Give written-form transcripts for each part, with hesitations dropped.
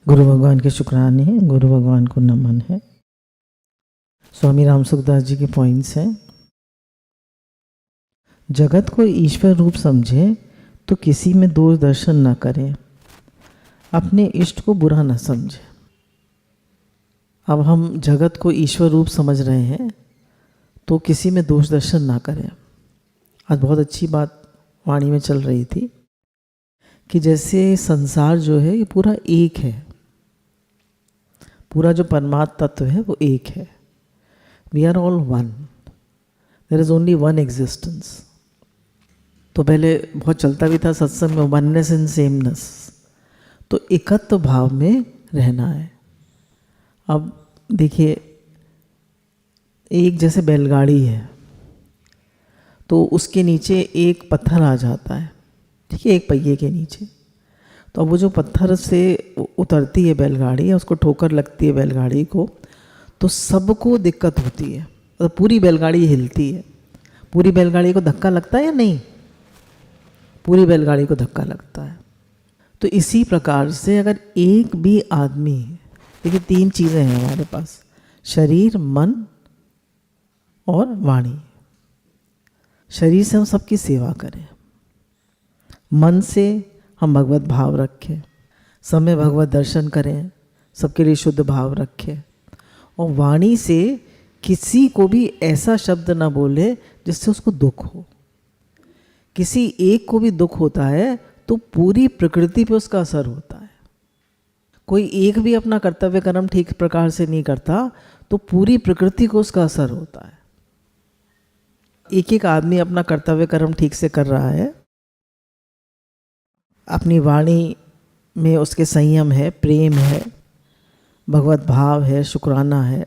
गुरु भगवान के शुक्राने हैं, गुरु भगवान को नमन है। स्वामी राम सुखदास जी के पॉइंट्स हैं। जगत को ईश्वर रूप समझे तो किसी में दोष दर्शन न करें, अपने इष्ट को बुरा न समझे। अब हम जगत को ईश्वर रूप समझ रहे हैं तो किसी में दोष दर्शन ना करें। आज बहुत अच्छी बात वाणी में चल रही थी कि जैसे संसार जो है ये पूरा एक है, पूरा जो परमात्मा तत्व है वो एक है। We are all one, there is only one existence. तो पहले बहुत चलता भी था सत्संग में, वननेस इन सेमनेस। तो एकत्व भाव में रहना है। अब देखिए, एक जैसे बैलगाड़ी है तो उसके नीचे एक पत्थर आ जाता है, ठीक है, एक पहिए के नीचे। तो अब वो जो पत्थर से उतरती है बैलगाड़ी या उसको ठोकर लगती है बैलगाड़ी को, तो सबको दिक्कत होती है। मतलब पूरी बैलगाड़ी हिलती है। पूरी बैलगाड़ी को धक्का लगता है या नहीं? पूरी बैलगाड़ी को धक्का लगता है। तो इसी प्रकार से अगर एक भी आदमी, देखिए तीन चीज़ें हैं हमारे पास, शरीर, मन और वाणी। शरीर से हम सबकी सेवा करें, मन से हम भगवत भाव रखें, समय भगवत दर्शन करें, सबके लिए शुद्ध भाव रखें, और वाणी से किसी को भी ऐसा शब्द ना बोले जिससे उसको दुख हो। किसी एक को भी दुख होता है तो पूरी प्रकृति पे उसका असर होता है। कोई एक भी अपना कर्तव्य कर्म ठीक प्रकार से नहीं करता तो पूरी प्रकृति को उसका असर होता है। एक एक आदमी अपना कर्तव्य कर्म ठीक से कर रहा है, अपनी वाणी में उसके संयम है, प्रेम है, भगवत भाव है, शुक्राना है,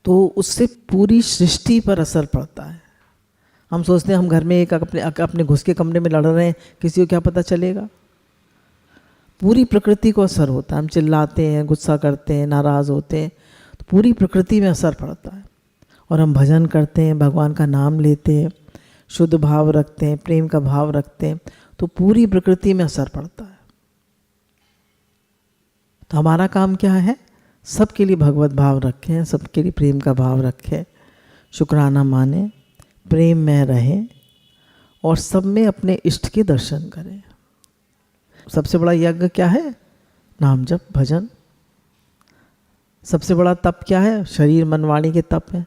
तो उससे पूरी सृष्टि पर असर पड़ता है। हम सोचते हैं हम घर में एक अपने घुस के कमरे में लड़ रहे हैं, किसी को क्या पता चलेगा? पूरी प्रकृति को असर होता है। हम चिल्लाते हैं, गुस्सा करते हैं, नाराज़ होते हैं, तो पूरी प्रकृति में असर पड़ता है। और हम भजन करते हैं, भगवान का नाम लेते हैं, शुद्ध भाव रखते हैं, प्रेम का भाव रखते हैं, तो पूरी प्रकृति में असर पड़ता है। तो हमारा काम क्या है? सबके लिए भगवत भाव रखें, सबके लिए प्रेम का भाव रखें, शुक्राना माने, प्रेम में रहें और सब में अपने इष्ट के दर्शन करें। सबसे बड़ा यज्ञ क्या है? नाम जप, भजन। सबसे बड़ा तप क्या है? शरीर मन वाणी के तप है।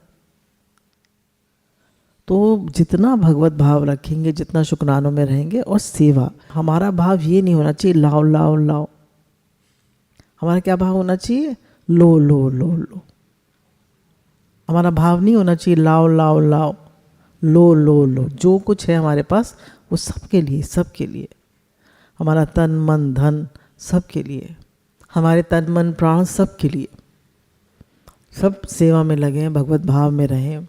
तो जितना भगवत भाव रखेंगे, जितना शुक्रानों में रहेंगे, और सेवा। हमारा भाव ये नहीं होना चाहिए लाओ लाओ लाओ। हमारा क्या भाव होना चाहिए? लो लो लो लो। हमारा भाव नहीं होना चाहिए लाओ लाओ लाओ, लो लो लो। जो कुछ है हमारे पास वो सबके लिए, सबके लिए। हमारा तन मन धन सबके लिए, हमारे तन मन प्राण सबके लिए। सब सेवा में लगें, भगवत भाव में रहें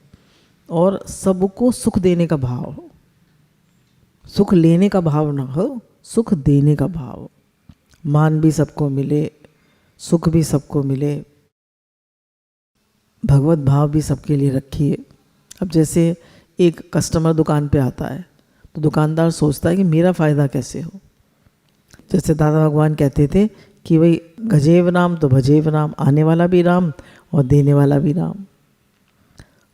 और सबको सुख देने का भाव हो। सुख लेने का भाव ना हो, सुख देने का भाव हो। मान भी सबको मिले, सुख भी सबको मिले, भगवत भाव भी सबके लिए रखिए। अब जैसे एक कस्टमर दुकान पे आता है तो दुकानदार सोचता है कि मेरा फ़ायदा कैसे हो। जैसे दादा भगवान कहते थे कि भाई गजेव राम तो भजेव राम, आने वाला भी राम और देने वाला भी राम।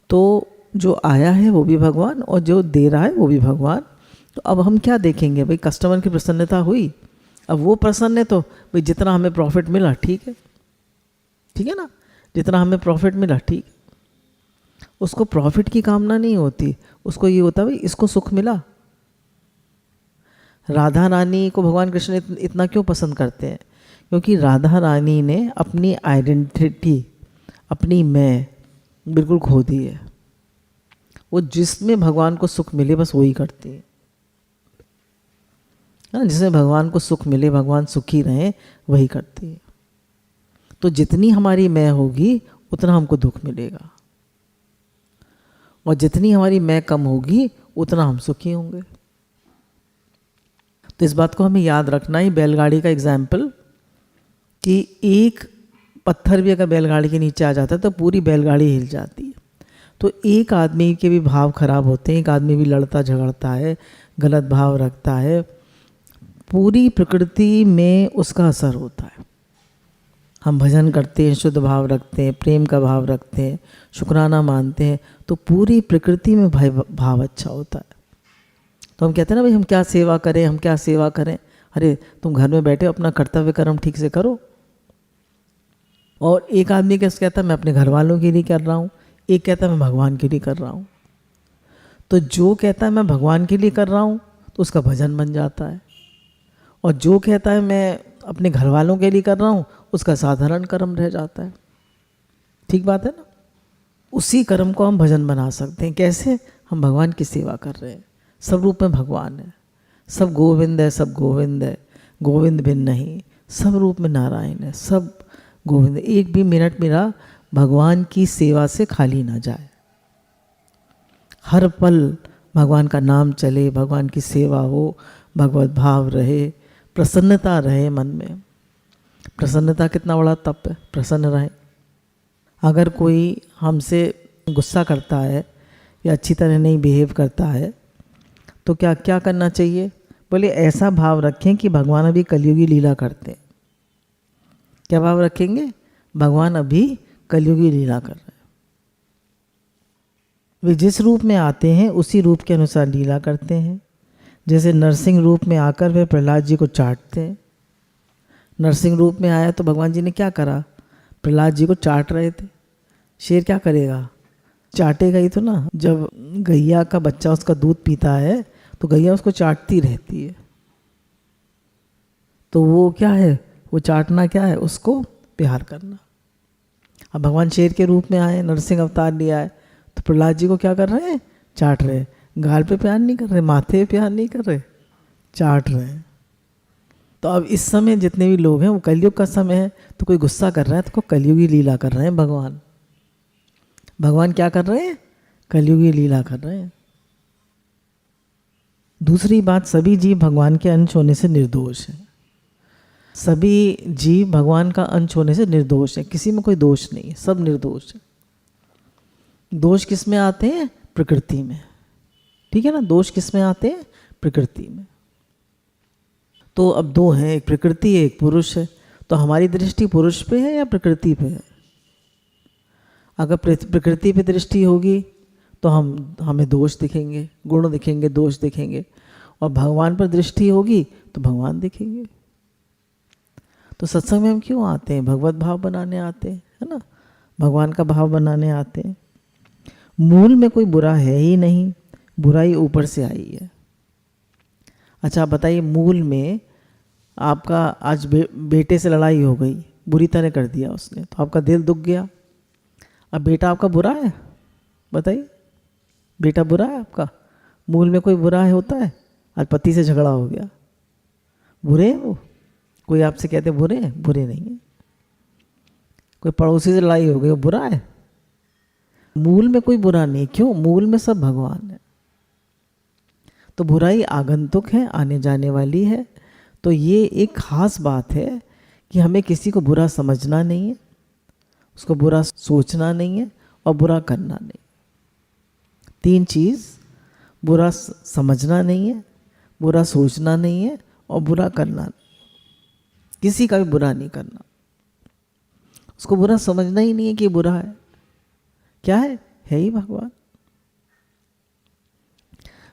तो जो आया है वो भी भगवान और जो दे रहा है वो भी भगवान। तो अब हम क्या देखेंगे? भाई कस्टमर की प्रसन्नता हुई, अब वो प्रसन्न है तो भाई जितना हमें प्रॉफिट मिला ठीक है, ठीक है ना, जितना हमें प्रॉफिट मिला ठीक। उसको प्रॉफिट की कामना नहीं होती, उसको ये होता भाई इसको सुख मिला। राधा रानी को भगवान कृष्ण इतना क्यों पसंद करते हैं? क्योंकि राधा रानी ने अपनी आइडेंटिटी, अपनी मैं बिल्कुल खो दी है। वो जिसमें भगवान को सुख मिले बस वही करती है ना, जिसमें भगवान को सुख मिले, भगवान सुखी रहें, वही करती है। तो जितनी हमारी मैं होगी उतना हमको दुख मिलेगा, और जितनी हमारी मैं कम होगी उतना हम सुखी होंगे। तो इस बात को हमें याद रखना ही। बैलगाड़ी का एग्जाम्पल कि एक पत्थर भी अगर बैलगाड़ी के नीचे आ जाता है तो पूरी बैलगाड़ी हिल जाती है। तो एक आदमी के भी भाव खराब होते हैं, एक आदमी भी लड़ता झगड़ता है, गलत भाव रखता है, पूरी प्रकृति में उसका असर होता है। हम भजन करते हैं, शुद्ध भाव रखते हैं, प्रेम का भाव रखते हैं, शुक्राना मानते हैं, तो पूरी प्रकृति में भाव अच्छा होता है। तो हम कहते हैं ना भाई हम क्या सेवा करें, हम क्या सेवा करें। अरे तुम घर में बैठे अपना कर्तव्य कर्म ठीक से करो। और एक आदमी कैसे कहता है मैं अपने घर वालों के लिए कर रहा हूँ, एक कहता है मैं भगवान के लिए कर रहा हूँ। तो जो कहता है मैं भगवान के लिए कर रहा हूँ तो उसका भजन बन जाता है, और जो कहता है मैं अपने घर वालों के लिए कर रहा हूँ उसका साधारण कर्म रह जाता है। ठीक बात है ना। उसी कर्म को हम भजन बना सकते हैं। कैसे? हम भगवान की सेवा कर रहे हैं, सब रूप में भगवान है, सब गोविंद है, सब गोविंद है, गोविंद बिन नहीं, सब रूप में नारायण है, सब गोविंद। एक भी मिनट मेरा भगवान की सेवा से खाली ना जाए, हर पल भगवान का नाम चले, भगवान की सेवा हो, भगवत भाव रहे, प्रसन्नता रहे मन में। प्रसन्नता कितना बड़ा तप है, प्रसन्न रहे। अगर कोई हमसे गुस्सा करता है या अच्छी तरह नहीं बिहेव करता है तो क्या क्या करना चाहिए? बोले ऐसा भाव रखें कि भगवान अभी कलयुगी लीला करते हैं। क्या भाव रखेंगे? भगवान अभी कलयुगी लीला कर रहे हैं। वे जिस रूप में आते हैं उसी रूप के अनुसार लीला करते हैं। जैसे नरसिंह रूप में आकर वे प्रहलाद जी को चाटते हैं। नरसिंह रूप में आया तो भगवान जी ने क्या करा? प्रहलाद जी को चाट रहे थे। शेर क्या करेगा? चाटेगा ही तो ना। जब गैया का बच्चा उसका दूध पीता है तो गैया उसको चाटती रहती है। तो वो क्या है? वो चाटना क्या है? उसको प्यार करना। अब भगवान शेर के रूप में आए, नरसिंह अवतार लिया है, तो प्रहलाद जी को क्या कर रहे हैं? चाट रहे हैं। गाल पे प्यार नहीं कर रहे, माथे पे प्यार नहीं कर रहे, चाट रहे हैं। तो अब इस समय जितने भी लोग हैं वो कलयुग का समय है, तो कोई गुस्सा कर रहा है तो कलयुगी लीला कर रहे हैं भगवान। भगवान क्या कर रहे हैं? कलयुगी लीला कर रहे हैं। दूसरी बात, सभी जीव भगवान के अंश होने से निर्दोष हैं। सभी जीव भगवान का अंश होने से निर्दोष है, किसी में कोई दोष नहीं है, सब निर्दोष है। दोष किस में आते हैं? प्रकृति में। ठीक है ना। दोष किस में आते हैं? प्रकृति में। तो अब दो हैं, एक प्रकृति है, एक पुरुष है। तो हमारी दृष्टि पुरुष पे है या प्रकृति पे है? अगर प्रकृति पे दृष्टि होगी तो हमें दोष दिखेंगे, गुण दिखेंगे, दोष दिखेंगे। और भगवान पर दृष्टि होगी तो भगवान दिखेंगे। तो सत्संग में हम क्यों आते हैं? भगवत भाव बनाने आते हैं, है ना। भगवान का भाव बनाने आते हैं। मूल में कोई बुरा है ही नहीं, बुराई ऊपर से आई है। अच्छा आप बताइए, मूल में आपका आज बेटे से लड़ाई हो गई, बुरी तरह कर दिया उसने, तो आपका दिल दुख गया। अब बेटा आपका बुरा है? बताइए, बेटा बुरा है आपका? मूल में कोई बुरा है होता है? आज पति से झगड़ा हो गया, बुरे हैं वो? कोई आपसे कहते बुरे हैं? बुरे नहीं है। कोई पड़ोसी से लड़ाई हो गई, वो बुरा है? मूल में कोई बुरा नहीं। क्यों? मूल में सब भगवान है। तो बुराई आगंतुक है, आने जाने वाली है। तो ये एक खास बात है कि हमें किसी को बुरा समझना नहीं है, उसको बुरा सोचना नहीं है और बुरा करना नहीं। तीन चीज़, बुरा समझना नहीं है, बुरा सोचना नहीं है और बुरा करना नहीं। किसी का भी बुरा नहीं करना। उसको बुरा समझना ही नहीं है कि बुरा है। क्या है ही भगवान।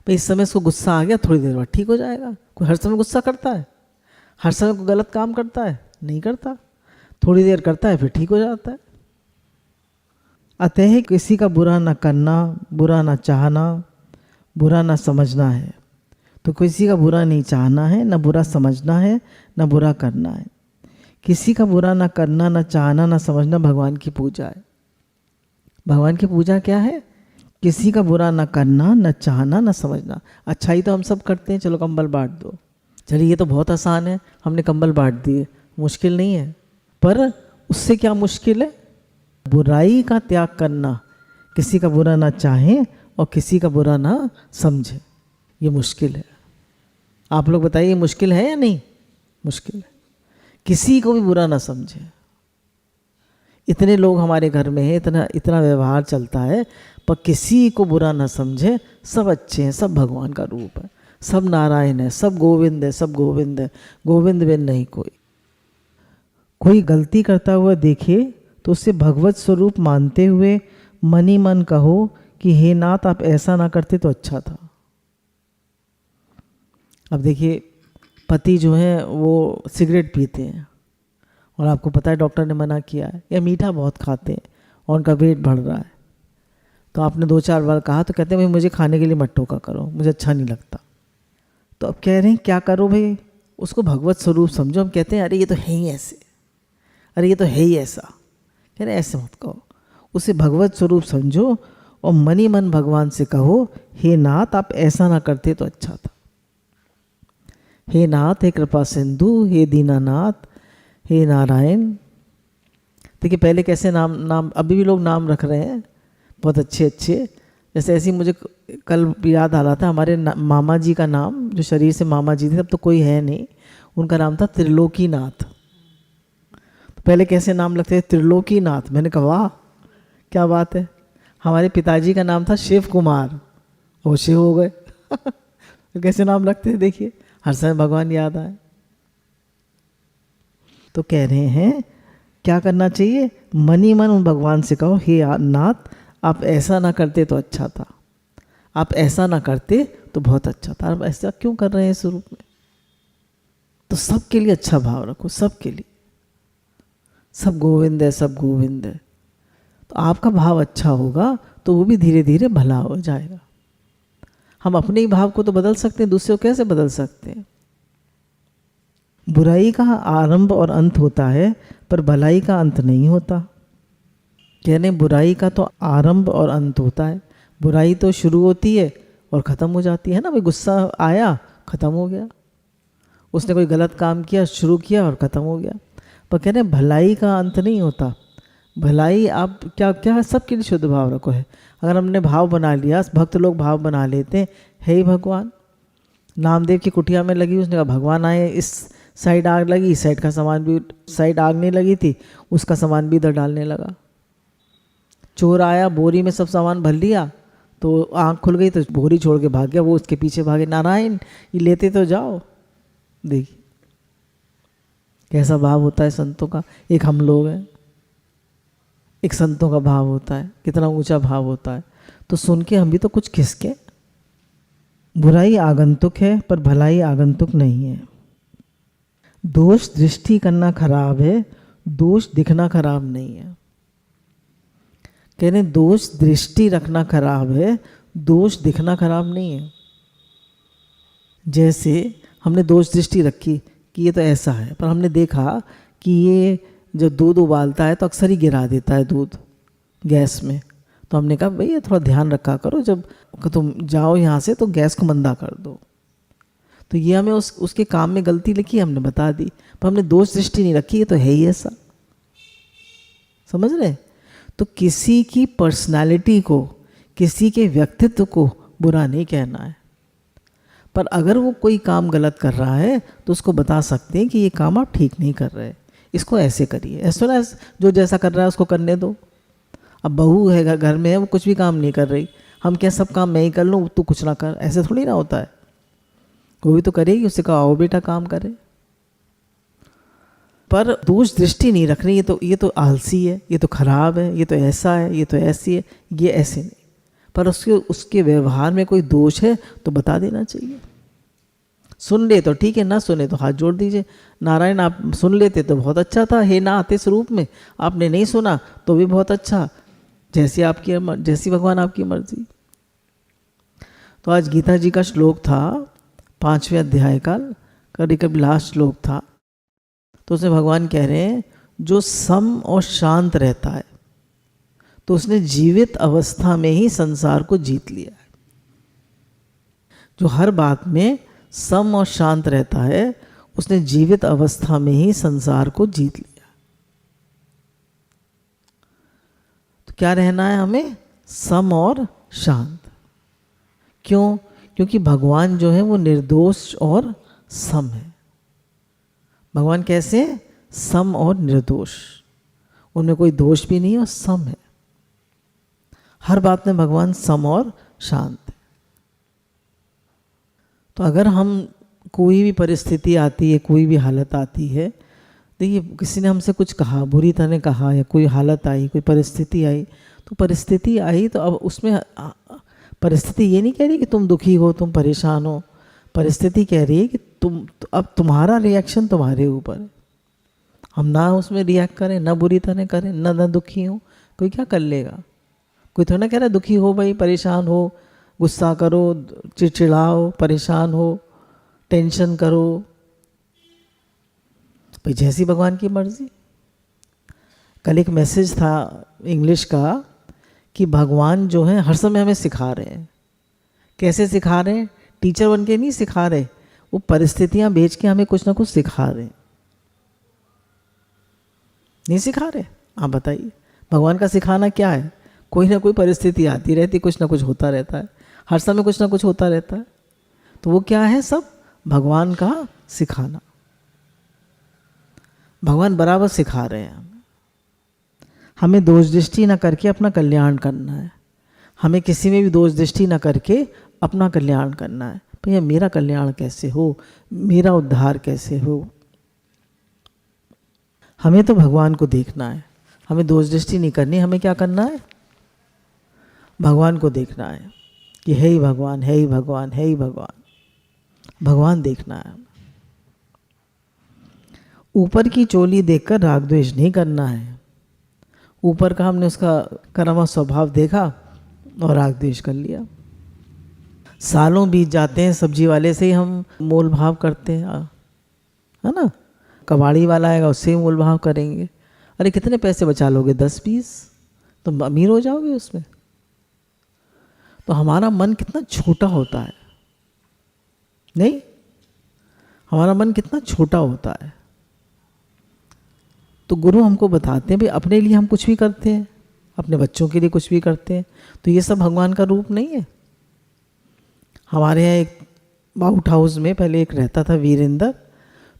भाई इस समय उसको गुस्सा आ गया, थोड़ी देर बाद ठीक हो जाएगा। कोई हर समय गुस्सा करता है? हर समय कोई गलत काम करता है? नहीं करता। थोड़ी देर करता है फिर ठीक हो जाता है। अतः किसी का बुरा ना करना, बुरा ना चाहना, बुरा ना समझना है। तो किसी का बुरा नहीं चाहना है, ना बुरा समझना है, ना बुरा करना है। किसी का बुरा ना करना, ना चाहना, ना समझना भगवान की पूजा है। भगवान की पूजा क्या है? किसी का बुरा ना करना, ना चाहना, ना समझना। अच्छाई तो हम सब करते हैं, चलो कंबल बांट दो। चलिए ये तो बहुत आसान है, हमने कंबल बांट दिए, मुश्किल नहीं है। पर उससे क्या मुश्किल है? बुराई का त्याग करना, किसी का बुरा ना चाहे और किसी का बुरा ना समझे, ये मुश्किल है। आप लोग बताइए, मुश्किल है या नहीं? मुश्किल है। किसी को भी बुरा ना समझे। इतने लोग हमारे घर में हैं, इतना व्यवहार चलता है, पर किसी को बुरा ना समझे। सब अच्छे हैं, सब भगवान का रूप है, सब नारायण है, सब गोविंद है, सब गोविंद है, गोविंद बिन नहीं कोई। कोई गलती करता हुआ देखे तो उससे भगवत स्वरूप मानते हुए मन ही मन कहो कि हे नाथ आप ऐसा ना करते तो अच्छा था। अब देखिए, पति जो है वो सिगरेट पीते हैं और आपको पता है डॉक्टर ने मना किया है, या मीठा बहुत खाते हैं और उनका वेट बढ़ रहा है, तो आपने 2-4 बार कहा तो कहते हैं भाई मुझे खाने के लिए मत टोका करो, मुझे अच्छा नहीं लगता। तो अब कह रहे हैं क्या करो भाई, उसको भगवत स्वरूप समझो। हम कहते हैं अरे ये तो है ही ऐसे, अरे ये तो है ही ऐसा, कह रहे ऐसे मत कहो, उसे भगवत स्वरूप समझो और मन ही मन भगवान से कहो हे नाथ आप ऐसा ना करते तो अच्छा था। हे नाथ, हे कृपा सिंधु, हे दीनानाथ, हे नारायण। देखिए पहले कैसे नाम अभी भी लोग नाम रख रहे हैं बहुत अच्छे अच्छे। जैसे ऐसे ही मुझे कल याद आ रहा था, हमारे मामा जी का नाम, जो शरीर से मामा जी थे, अब तो कोई है नहीं, उनका नाम था त्रिलोकीनाथ। तो पहले कैसे नाम लगते थे, त्रिलोकीनाथ। मैंने कहा वाह क्या बात है। हमारे पिताजी का नाम था शिव कुमार, वो शिव हो गए। तो कैसे नाम रखते थे देखिए, हर समय भगवान याद आए। तो कह रहे हैं क्या करना चाहिए, मन ही मन उन भगवान से कहो हे नाथ आप ऐसा ना करते तो अच्छा था, आप ऐसा ना करते तो बहुत अच्छा था। आप ऐसा क्यों कर रहे हैं इस रूप में। तो सबके लिए अच्छा भाव रखो, सबके लिए, सब गोविंद है, सब गोविंद है। तो आपका भाव अच्छा होगा तो वो भी धीरे धीरे भला हो जाएगा। हम अपने ही भाव को तो बदल सकते हैं, दूसरे को कैसे बदल सकते हैं। बुराई का आरंभ और अंत होता है पर भलाई का अंत नहीं होता। कहने बुराई का तो आरंभ और अंत होता है, बुराई तो शुरू होती है और ख़त्म हो जाती है ना। भाई गुस्सा आया ख़त्म हो गया, उसने कोई गलत काम किया शुरू किया और ख़त्म हो गया। पर कहने भलाई का अंत नहीं होता। भलाई आप क्या क्या सबके लिए शुद्ध भाव रखो है। अगर हमने भाव बना लिया, भक्त लोग भाव बना लेते हैं, हे भगवान, नामदेव की कुटिया में लगी, उसने कहा भगवान आए, इस साइड आग लगी, इस साइड का सामान भी, साइड आग नहीं लगी थी उसका सामान भी इधर डालने लगा। चोर आया, बोरी में सब सामान भर लिया, तो आँख खुल गई तो बोरी छोड़ के भाग गया, वो उसके पीछे भागे, नारायण ये लेते तो जाओ। देखिए कैसा भाव होता है संतों का। एक हम लोग हैं, एक संतों का भाव होता है, कितना ऊंचा भाव होता है। तो सुन के हम भी तो कुछ खिसके। बुराई आगंतुक है पर भलाई आगंतुक नहीं है। दोष दृष्टि करना खराब है, दोष दिखना खराब नहीं है। कहने दोष दृष्टि रखना खराब है, दोष दिखना खराब नहीं है। जैसे हमने दोष दृष्टि रखी कि ये तो ऐसा है, पर हमने देखा कि ये जब दूध उबालता है तो अक्सर ही गिरा देता है दूध गैस में। तो हमने कहा भैया थोड़ा ध्यान रखा करो, जब तुम जाओ यहाँ से तो गैस को मंदा कर दो। तो ये हमें उसके काम में गलती लिखी, हमने बता दी, पर हमने दोष दृष्टि नहीं रखी, ये तो है ही ऐसा। समझ रहे। तो किसी की पर्सनालिटी को, किसी के व्यक्तित्व को बुरा नहीं कहना है, पर अगर वो कोई काम गलत कर रहा है तो उसको बता सकते हैं कि ये काम आप ठीक नहीं कर रहे, इसको ऐसे करिए। ऐसा ना जो जैसा कर रहा है उसको करने दो। अब बहू है घर में है, वो कुछ भी काम नहीं कर रही, हम क्या सब काम मैं ही कर लूँ तू कुछ ना कर, ऐसे थोड़ी ना होता है। वो भी तो करेगी, उससे कहा आओ बेटा काम करे। पर दोष दृष्टि नहीं रखनी, ये तो आलसी है, ये तो खराब है, ये तो ऐसा है, ये तो ऐसी है, ये ऐसे नहीं। पर उसके व्यवहार में कोई दोष है तो बता देना चाहिए। सुन ले तो ठीक है, ना सुने तो हाथ जोड़ दीजिए, नारायण आप सुन लेते तो बहुत अच्छा था, हे ना आते इस रूप में, आपने नहीं सुना तो भी बहुत अच्छा, जैसी भगवान आपकी मर्जी। तो आज गीता जी का श्लोक था 5वें अध्याय का, करीब लास्ट श्लोक था। तो उसमें भगवान कह रहे हैं जो सम और शांत रहता है तो उसने जीवित अवस्था में ही संसार को जीत लिया है। जो हर बात में सम और शांत रहता है उसने जीवित अवस्था में ही संसार को जीत लिया। तो क्या रहना है हमें, सम और शांत। क्यों? क्योंकि भगवान जो है वो निर्दोष और सम है। भगवान कैसे है? सम और निर्दोष, उनमें कोई दोष भी नहीं और सम है। हर बात में भगवान सम और शांत है। तो अगर हम कोई भी परिस्थिति आती है, कोई भी हालत आती है, देखिए किसी ने हमसे कुछ कहा, बुरी तरह कहा, या कोई हालत आई, कोई परिस्थिति आई, तो परिस्थिति आई तो अब उसमें परिस्थिति ये नहीं कह रही कि तुम दुखी हो, तुम परेशान हो। परिस्थिति कह रही है कि अब तुम्हारा रिएक्शन तुम्हारे ऊपर है। हम ना उसमें रिएक्ट करें, ना बुरी तरह करें, ना दुखी हो, कोई क्या कर लेगा? कोई थोड़ा ना कह रहा दुखी हो भाई, परेशान हो, गुस्सा करो, चिड़चिड़ाओ, परेशान हो, टेंशन करो, भाई जैसी भगवान की मर्जी। कल एक मैसेज था इंग्लिश का कि भगवान जो है हर समय हमें सिखा रहे हैं। कैसे सिखा रहे हैं? टीचर बन के नहीं सिखा रहे, वो परिस्थितियां बेच के हमें कुछ ना कुछ सिखा रहे हैं। नहीं सिखा रहे? आप बताइए, भगवान का सिखाना क्या है? कोई ना कोई परिस्थिति आती रहती, कुछ ना कुछ होता रहता है, हर समय कुछ ना कुछ होता रहता है। तो वो क्या है? सब भगवान का सिखाना। भगवान बराबर सिखा रहे हैं हमें दोष दृष्टि ना करके अपना कल्याण करना है। हमें किसी में भी दोष दृष्टि ना करके अपना कल्याण करना है। भैया मेरा कल्याण कैसे हो, मेरा उद्धार कैसे हो। हमें तो भगवान को देखना है, हमें दोष दृष्टि नहीं करनी। हमें क्या करना है? भगवान को देखना है कि हे ही भगवान, हे ही भगवान, हे ही भगवान। भगवान देखना है। ऊपर की चोली देखकर राग द्वेष नहीं करना है। ऊपर का हमने उसका कर्म स्वभाव देखा और राग द्वेष कर लिया। सालों बीत जाते हैं, सब्जी वाले से ही हम मोल भाव करते हैं, है ना। कबाड़ी वाला आएगा, उससे ही मोल भाव करेंगे। अरे कितने पैसे बचा लोगे? 10-20, तुम अमीर हो जाओगे उसमें। तो हमारा मन कितना छोटा होता है, नहीं? हमारा मन कितना छोटा होता है। तो गुरु हमको बताते हैं भाई अपने लिए हम कुछ भी करते हैं, अपने बच्चों के लिए कुछ भी करते हैं, तो ये सब भगवान का रूप नहीं है। हमारे यहाँ एक बाउट हाउस में पहले एक रहता था वीरेंद्र,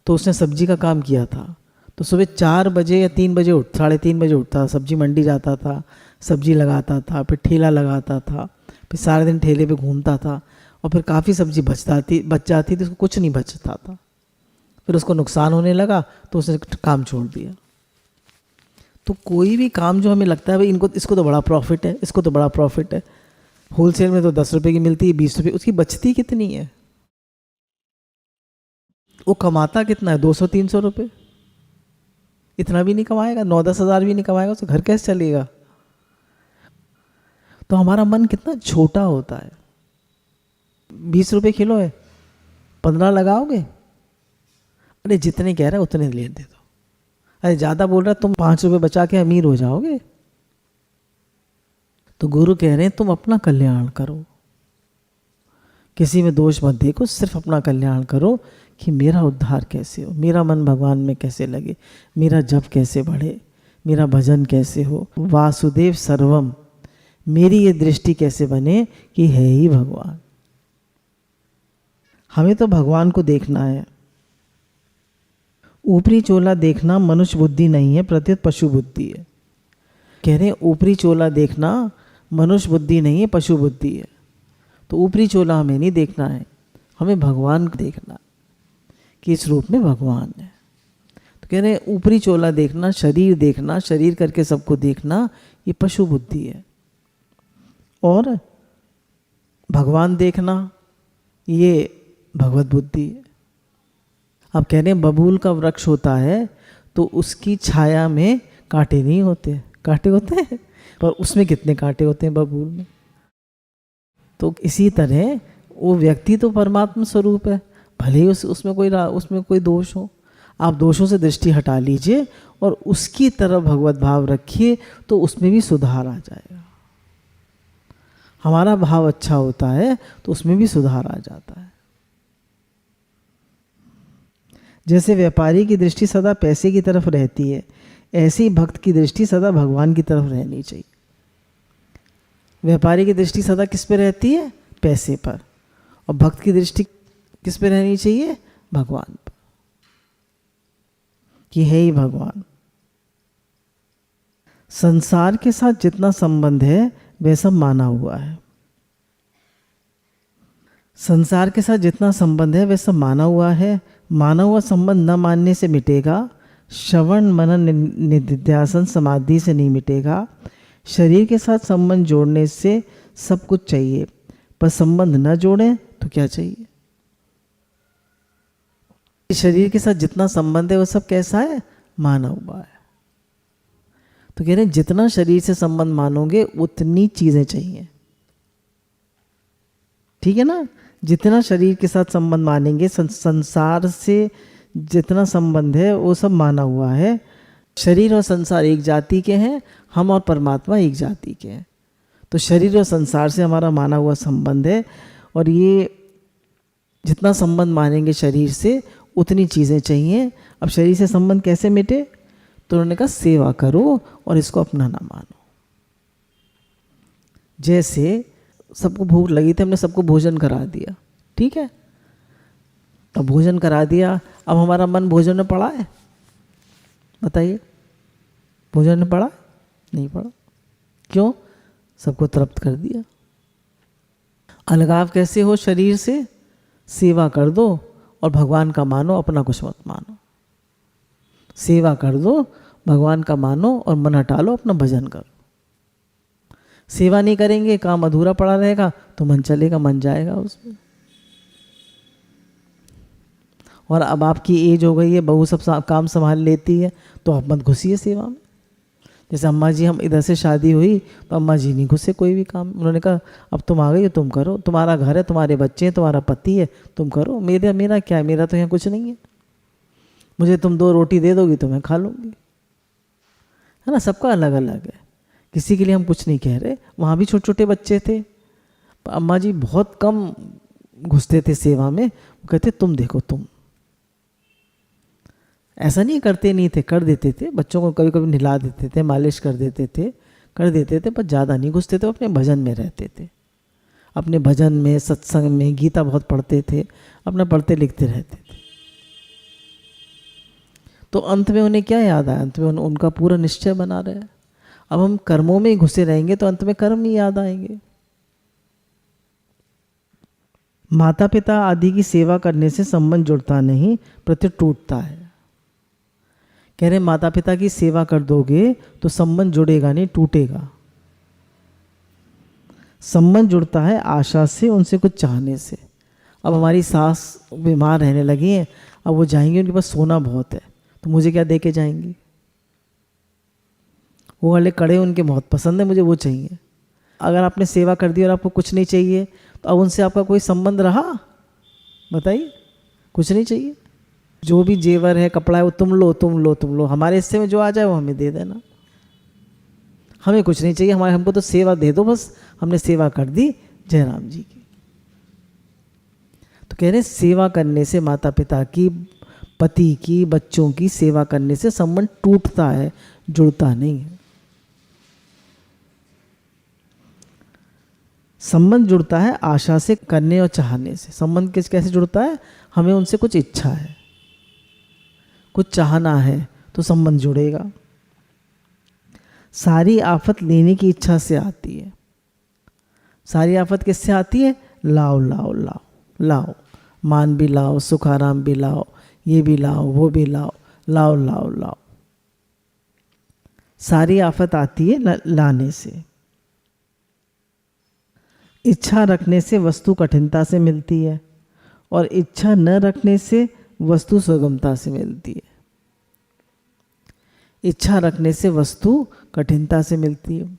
तो उसने सब्जी का काम किया था। तो सुबह 4 बजे या 3 बजे 3:30 बजे उठता, सब्जी मंडी जाता था, सब्जी लगाता था, फिर ठेला लगाता था, फिर सारा दिन ठेले पे घूमता था, और फिर काफ़ी सब्जी बच जाती थी, उसको कुछ नहीं बचता था। फिर उसको नुकसान होने लगा तो उसने काम छोड़ दिया। तो कोई भी काम जो हमें लगता है भाई इसको तो बड़ा प्रॉफिट है, इसको तो बड़ा प्रॉफिट है, होलसेल में तो 10 रुपये की मिलती है, 20 रुपये, उसकी बचती कितनी है? वो कमाता कितना है? 200-300 रुपये। इतना भी नहीं कमाएगा, 9-10 हज़ार भी नहीं कमाएगा, उसका घर कैसे चलेगा? तो हमारा मन कितना छोटा होता है। 20 रुपये किलो है, 15 लगाओगे? अरे जितने कह रहे हैं उतने ले दे दो। अरे ज़्यादा बोल रहा है, तुम 5 रुपये बचा के अमीर हो जाओगे। तो गुरु कह रहे हैं तुम अपना कल्याण करो, किसी में दोष मत देखो, सिर्फ अपना कल्याण करो कि मेरा उद्धार कैसे हो, मेरा मन भगवान में कैसे लगे, मेरा जप कैसे बढ़े, मेरा भजन कैसे हो, वासुदेव सर्वम, मेरी ये दृष्टि कैसे बने कि है ही भगवान। हमें तो भगवान को देखना है। ऊपरी चोला देखना मनुष्य बुद्धि नहीं है, प्रत्युत पशु बुद्धि है। कह रहे हैं ऊपरी चोला देखना मनुष्य बुद्धि नहीं है, पशु बुद्धि है। तो ऊपरी चोला हमें नहीं देखना है, हमें भगवान को देखना कि इस रूप में भगवान है। तो कह रहे हैं ऊपरी चोला देखना, शरीर देखना, शरीर करके सबको देखना, ये पशु बुद्धि है। और भगवान देखना ये भगवत बुद्धि है। अब कह रहे हैं बबूल का वृक्ष होता है तो उसकी छाया में कांटे नहीं होते, कांटे होते हैं पर उसमें कितने कांटे होते हैं बबूल में। तो इसी तरह वो व्यक्ति तो परमात्मा स्वरूप है, भले ही उसमें कोई दोष हो। आप दोषों से दृष्टि हटा लीजिए और उसकी तरफ भगवत भाव रखिए, तो उसमें भी सुधार आ जाएगा। हमारा भाव अच्छा होता है तो उसमें भी सुधार आ जाता है। जैसे व्यापारी की दृष्टि सदा पैसे की तरफ रहती है, ऐसे ही भक्त की दृष्टि सदा भगवान की तरफ रहनी चाहिए। व्यापारी की दृष्टि सदा किस पे रहती है? पैसे पर। और भक्त की दृष्टि किस पे रहनी चाहिए? भगवान पर, कि है ही भगवान। संसार के साथ जितना संबंध है वह सब माना हुआ है। संसार के साथ जितना संबंध है वह सब माना हुआ है। माना हुआ संबंध न मानने से मिटेगा। श्रवण मनन निधिध्यासन समाधि से नहीं मिटेगा। शरीर के साथ संबंध जोड़ने से सब कुछ चाहिए, पर संबंध न जोड़ें तो क्या चाहिए। शरीर के साथ जितना संबंध है वो सब कैसा है, माना हुआ है। तो कह रहे हैं जितना शरीर से संबंध मानोगे उतनी चीजें चाहिए, ठीक है ना। जितना शरीर के साथ संबंध मानेंगे, संसार से जितना संबंध है वो सब माना हुआ है। शरीर और संसार एक जाति के हैं, हम और परमात्मा एक जाति के हैं। तो शरीर और संसार से हमारा माना हुआ संबंध है, और ये जितना संबंध मानेंगे शरीर से उतनी चीज़ें चाहिए। अब शरीर से संबंध कैसे मिटे, तो उन्होंने कहा सेवा करो और इसको अपना ना मानो। जैसे सबको भूख लगी थी, हमने सबको भोजन करा दिया, ठीक है। अब भोजन करा दिया, अब हमारा मन भोजन में पड़ा है, बताइए, भोजन में पड़ा नहीं पड़ा, क्यों, सबको तृप्त कर दिया। अलगाव कैसे हो शरीर से, सेवा कर दो और भगवान का मानो, अपना कुछ मत मानो। सेवा कर दो, भगवान का मानो और मन हटा लो, अपना भजन करो। सेवा नहीं करेंगे, काम अधूरा पड़ा रहेगा, तो मन चलेगा, मन जाएगा उसमें। और अब आपकी एज हो गई है, बहू सब काम संभाल लेती है, तो आप मत घुसिए सेवा में। जैसे अम्मा जी, हम इधर से शादी हुई तो अम्मा जी नहीं घुसे कोई भी काम। उन्होंने कहा अब तुम आ गई हो, तुम करो, तुम्हारा घर है, तुम्हारे बच्चे हैं, तुम्हारा पति है, तुम करो। मेरा क्या है, मेरा तो यहाँ कुछ नहीं है। मुझे तुम 2 रोटी दे दोगी तो मैं खा लूँगी, है ना। सबका अलग अलग है, किसी के लिए हम कुछ नहीं कह रहे। वहाँ भी छोटे छोटे बच्चे थे, अम्मा जी बहुत कम घुसते थे सेवा में। वो कहते तुम देखो, तुम ऐसा नहीं करते नहीं थे, कर देते थे। बच्चों को कभी कभी नहला देते थे, मालिश कर देते थे, कर देते थे, पर ज़्यादा नहीं घुसते थे। अपने भजन में रहते थे, अपने भजन में, सत्संग में, गीता बहुत पढ़ते थे, अपना पढ़ते लिखते रहते थे। तो अंत में उन्हें क्या याद आया, अंत में उनका पूरा निश्चय बना रहे। अब हम कर्मों में ही घुसे रहेंगे तो अंत में कर्म ही याद आएंगे। माता पिता आदि की सेवा करने से संबंध जुड़ता नहीं, प्रत्युत टूटता है। कह रहे माता पिता की सेवा कर दोगे तो संबंध जुड़ेगा नहीं, टूटेगा। संबंध जुड़ता है आशा से, उनसे कुछ चाहने से। अब हमारी सास बीमार रहने लगी हैं, अब वो जाएंगे, उनके पास सोना बहुत है, तो मुझे क्या दे के जाएंगी। वो वाले कड़े उनके बहुत पसंद है, मुझे वो चाहिए। अगर आपने सेवा कर दी और आपको कुछ नहीं चाहिए, तो अब उनसे आपका कोई संबंध रहा, बताइए। कुछ नहीं चाहिए, जो भी जेवर है, कपड़ा है, वो तुम लो तुम लो तुम लो, हमारे हिस्से में जो आ जाए वो हमें दे देना। हमें कुछ नहीं चाहिए, हमको तो सेवा दे दो बस, हमने सेवा कर दी जयराम जी की। तो कह रहे सेवा करने से, माता पिता की, पति की, बच्चों की सेवा करने से संबंध टूटता है, जुड़ता नहीं है। संबंध जुड़ता है आशा से, करने और चाहने से। संबंध कैसे जुड़ता है, हमें उनसे कुछ इच्छा है, कुछ चाहना है, तो संबंध जुड़ेगा। सारी आफत लेने की इच्छा से आती है। सारी आफत किससे आती है, लाओ लाओ लाओ लाओ, मान भी लाओ, सुख आराम भी लाओ, ये भी लाओ, वो भी लाओ, लाओ लाओ लाओ। सारी आफत आती है लाने से। इच्छा रखने से वस्तु कठिनता से मिलती है, और इच्छा न रखने से वस्तु सुगमता से मिलती है। इच्छा रखने से वस्तु कठिनता से मिलती है,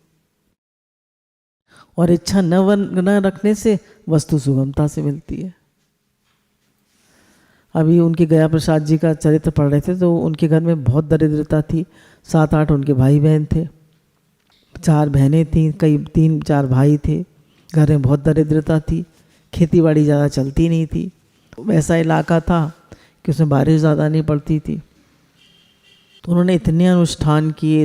और इच्छा न रखने से वस्तु सुगमता से मिलती है। अभी उनके गया प्रसाद जी का चरित्र पढ़ रहे थे, तो उनके घर में बहुत दरिद्रता थी। 7-8 उनके भाई बहन थे, 4 बहनें थीं, कई 3-4 भाई थे। घर में बहुत दरिद्रता थी, खेती बाड़ी ज़्यादा चलती नहीं थी। वैसा इलाका था कि उसमें बारिश ज़्यादा नहीं पड़ती थी। तो उन्होंने इतने अनुष्ठान किए,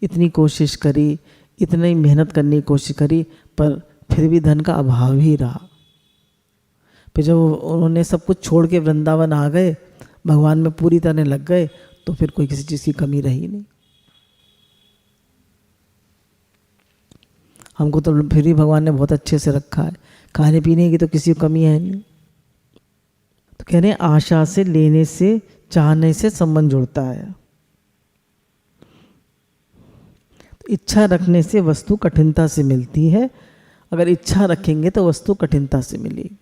इतनी कोशिश करी, इतनी मेहनत करने की कोशिश करी, पर फिर भी धन का अभाव ही रहा। फिर जब उन्होंने सब कुछ छोड़ के वृंदावन आ गए, भगवान में पूरी तरह लग गए, तो फिर कोई किसी चीज़ की कमी रही नहीं। हमको तो फिर भी भगवान ने बहुत अच्छे से रखा है। खाने पीने की तो किसी को कमी है नहीं। तो कह रहे हैं आशा से, लेने से, चाहने से संबंध जुड़ता है। तो इच्छा रखने से वस्तु कठिनता से मिलती है। अगर इच्छा रखेंगे तो वस्तु कठिनता से मिलेगी।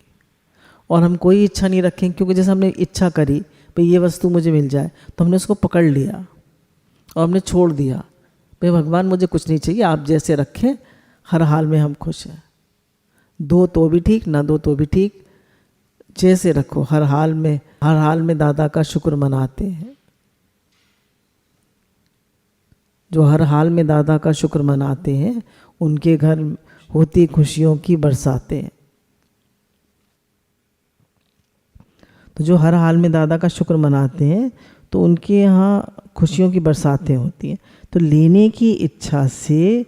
और हम कोई इच्छा नहीं रखेंगे, क्योंकि जैसे हमने इच्छा करी भाई ये वस्तु मुझे मिल जाए, तो हमने उसको पकड़ लिया और हमने छोड़ दिया भाई भगवान मुझे कुछ नहीं चाहिए, आप जैसे रखें, हर हाल में हम खुश हैं। दो तो भी ठीक, ना दो तो भी ठीक, जैसे रखो, हर हाल में दादा का शुक्र मनाते हैं। जो हर हाल में दादा का शुक्र मनाते हैं उनके घर होती खुशियों की बरसाते हैं। तो जो हर हाल में दादा का शुक्र मनाते हैं तो उनके यहाँ खुशियों की बरसातें होती हैं। तो लेने की इच्छा से,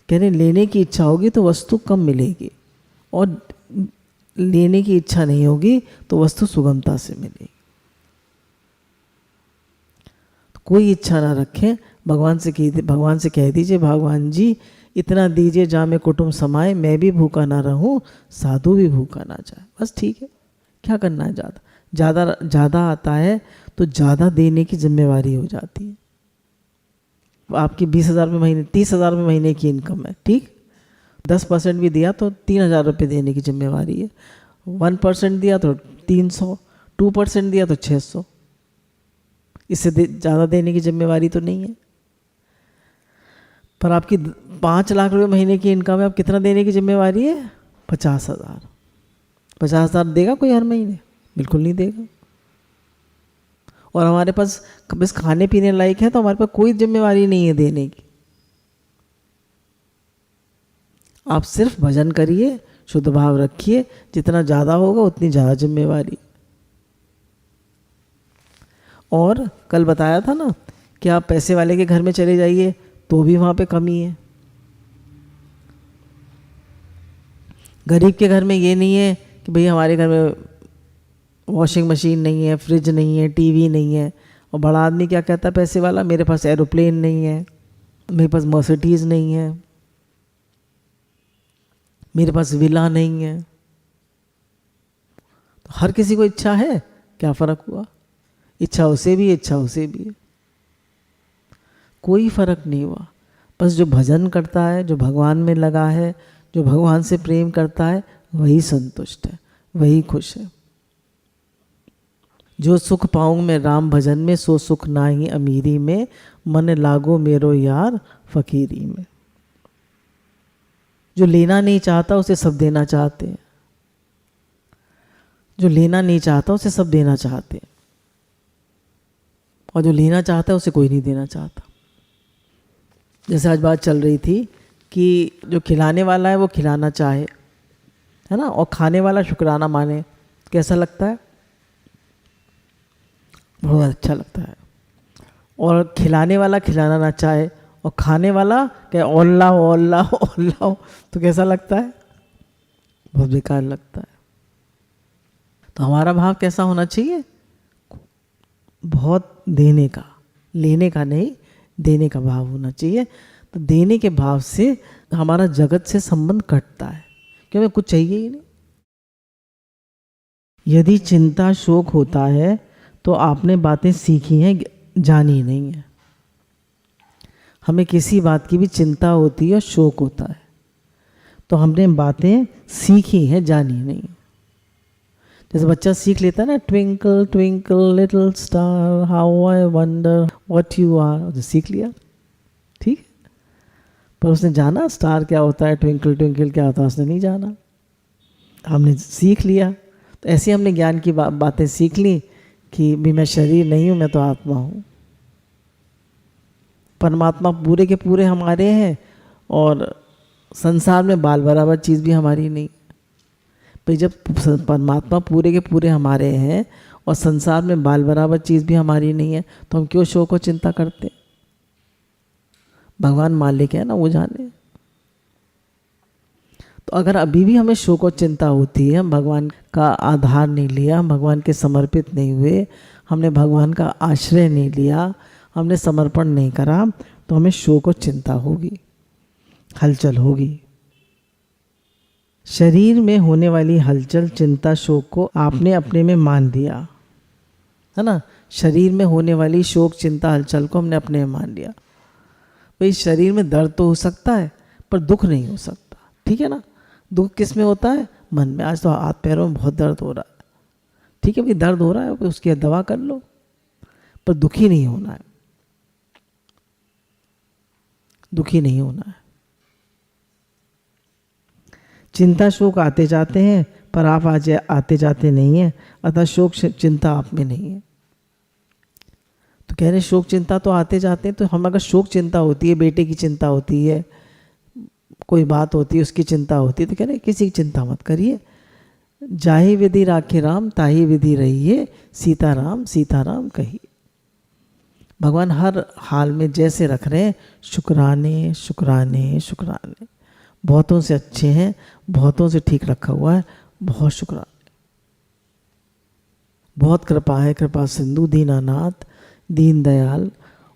कह रहे लेने की इच्छा होगी तो वस्तु कम मिलेगी, और लेने की इच्छा नहीं होगी तो वस्तु सुगमता से मिलेगी। तो कोई इच्छा ना रखें, भगवान से कह दीजिए भगवान जी इतना दीजिए जहाँ में कुटुंब समाए, मैं भी भूखा ना रहूं, साधु भी भूखा ना जाए। बस ठीक है, क्या करना है। ज़्यादा आता है तो ज़्यादा देने की जिम्मेवारी हो जाती है। आपकी 20,000 रुपये महीने, 30,000 रुपये महीने की इनकम है, ठीक, 10% भी दिया तो 3,000 रुपये देने की जिम्मेवारी है। 1% दिया तो 300, 2% दिया तो 600। इससे ज़्यादा देने की जिम्मेवारी तो नहीं है। पर आपकी 5 लाख रुपये महीने की इनकम है, अब कितना देने की जिम्मेवारी है? 50,000। 50,000 देगा कोई हर महीने? बिल्कुल नहीं देगा। और हमारे पास बस खाने पीने लायक है तो हमारे पास कोई जिम्मेवारी नहीं है देने की। आप सिर्फ भजन करिए, शुद्ध भाव रखिए, जितना ज़्यादा होगा उतनी ज़्यादा जिम्मेवारी। और कल बताया था ना कि आप पैसे वाले के घर में चले जाइए तो भी वहाँ पे कमी है। गरीब के घर में ये नहीं है कि भाई हमारे घर में वॉशिंग मशीन नहीं है, फ्रिज नहीं है, टीवी नहीं है। और बड़ा आदमी क्या कहता है पैसे वाला, मेरे पास एरोप्लेन नहीं है, मेरे पास मर्सिडीज नहीं है, मेरे पास विला नहीं है। तो हर किसी को इच्छा है, क्या फ़र्क हुआ? इच्छा उसे भी है, इच्छा उसे भी है, कोई फ़र्क नहीं हुआ। बस जो भजन करता है, जो भगवान में लगा है, जो भगवान से प्रेम करता है, वही संतुष्ट है, वही खुश है। जो सुख पाऊँ मैं राम भजन में, सो सुख नाही अमीरी में, मन लागो मेरो यार फकीरी में। जो लेना नहीं चाहता उसे सब देना चाहते हैं, जो लेना नहीं चाहता उसे सब देना चाहते हैं, और जो लेना चाहता है उसे कोई नहीं देना चाहता। जैसे आज बात चल रही थी कि जो खिलाने वाला है वो खिलाना चाहे, है ना, और खाने वाला शुक्राना माने, कैसा लगता है? बहुत अच्छा लगता है। और खिलाने वाला खिलाना ना चाहे और खाने वाला क्या ओल्लाओ तो कैसा लगता है? बहुत बेकार लगता है। तो हमारा भाव कैसा होना चाहिए? बहुत देने का, लेने का नहीं, देने का भाव होना चाहिए। तो देने के भाव से हमारा जगत से संबंध कटता है, क्योंकि हमें कुछ चाहिए ही नहीं। यदि चिंता शोक होता है तो आपने बातें सीखी हैं, जानी नहीं है। हमें किसी बात की भी चिंता होती है, शोक होता है, तो हमने बातें सीखी हैं, जानी नहीं। जैसे बच्चा सीख लेता है ना, twinkle twinkle little star how I wonder what you are, तो सीख लिया, ठीक है। पर उसने जाना स्टार क्या होता है, ट्विंकल ट्विंकल क्या होता है, उसने नहीं जाना, हमने सीख लिया। तो ऐसे हमने ज्ञान की बातें सीख ली कि भी मैं शरीर नहीं हूँ, मैं तो आत्मा हूँ। परमात्मा पूरे के पूरे हमारे हैं और संसार में बाल बराबर चीज़ भी हमारी नहीं। भाई जब परमात्मा पूरे के पूरे हमारे हैं और संसार में बाल बराबर चीज़ भी हमारी नहीं है, तो हम क्यों शोक और चिंता करते? भगवान मालिक है ना, वो जाने। तो अगर अभी भी हमें शोक और चिंता होती है, हम भगवान का आधार नहीं लिया, हम भगवान के समर्पित नहीं हुए, हमने भगवान का आश्रय नहीं लिया, हमने समर्पण नहीं करा, तो हमें शोक और चिंता होगी, हलचल होगी, शरीर में होने वाली हलचल, चिंता, शोक को आपने अपने में मान लिया, है ना। शरीर में होने वाली शोक, चिंता, हलचल को हमने अपने में मान लिया। भाई शरीर में दर्द तो हो सकता है पर दुख नहीं हो सकता, ठीक है ना। दुख किस में होता है? मन में। आज तो हाथ पैरों में बहुत दर्द हो रहा है, ठीक है भाई, दर्द हो रहा है, उसकी दवा कर लो, पर दुखी नहीं होना है, दुखी नहीं होना है। चिंता शोक आते जाते हैं पर आप आज आते जाते नहीं हैं, अतः शोक चिंता आप में नहीं है। तो कह रहे शोक चिंता तो आते जाते हैं, तो हम अगर शोक चिंता होती है, बेटे की चिंता होती है, कोई बात होती है उसकी चिंता होती है, तो कह रहे किसी की चिंता मत करिए। जाहि विधि राखे राम, ताहि विधि रहिए, सीताराम सीताराम कहिए। भगवान हर हाल में जैसे रख रहे हैं, शुक्राने शुक्राने शुक्राने। बहुतों से अच्छे हैं, बहुतों से ठीक रखा हुआ है, बहुत शुक्राने। बहुत कृपा है, कृपा सिंधु दीनानाथ दीन दयाल।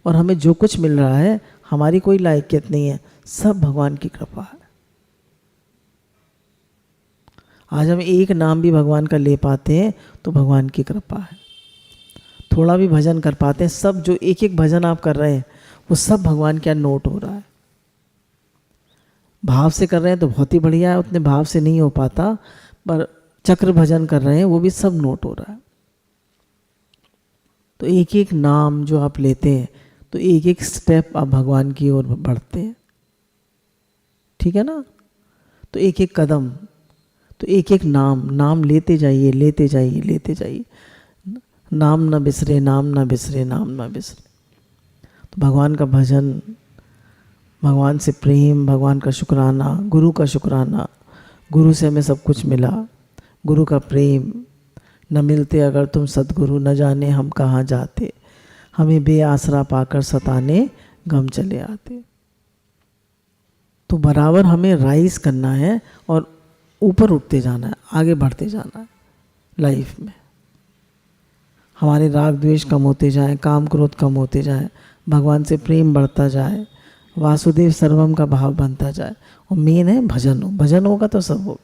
और हमें जो कुछ मिल रहा है हमारी कोई लायकियत नहीं है, सब भगवान की कृपा है। आज हम एक नाम भी भगवान का ले पाते हैं तो भगवान की कृपा है। थोड़ा भी भजन कर पाते हैं, सब जो एक एक भजन आप कर रहे हैं वो सब भगवान क्या नोट हो रहा है। भाव से कर रहे हैं तो बहुत ही बढ़िया है, उतने भाव से नहीं हो पाता, पर चक्र भजन कर रहे हैं वो भी सब नोट हो रहा है। तो एक एक नाम जो आप लेते हैं तो एक एक स्टेप आप भगवान की ओर बढ़ते हैं, ठीक है ना। तो एक एक कदम, तो एक एक नाम लेते जाइए, लेते जाइए, लेते जाइए। नाम ना बिसरे, नाम ना बिसरे, नाम ना बिसरे। तो भगवान का भजन, भगवान से प्रेम, भगवान का शुक्राना, गुरु का शुक्राना। गुरु से हमें सब कुछ मिला, गुरु का प्रेम। न मिलते अगर तुम सद्गुरु, न जाने हम कहाँ जाते, हमें बेआसरा पाकर सताने गम चले आते। तो बराबर हमें राइज करना है और ऊपर उठते जाना है, आगे बढ़ते जाना है लाइफ में। हमारे राग द्वेष कम होते जाए, काम क्रोध कम होते जाए, भगवान से प्रेम बढ़ता जाए, वासुदेव सर्वम का भाव बनता जाए। और मेन है भजन हो, भजन होगा तो सब होगा,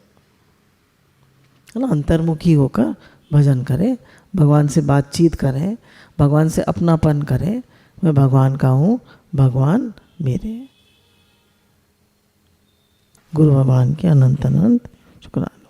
है ना। अंतर्मुखी होकर भजन करें, भगवान से बातचीत करें, भगवान से अपनापन करें। मैं भगवान का हूँ, भगवान मेरे। गुरु भगवान के अनंत अनंत शुक्राना।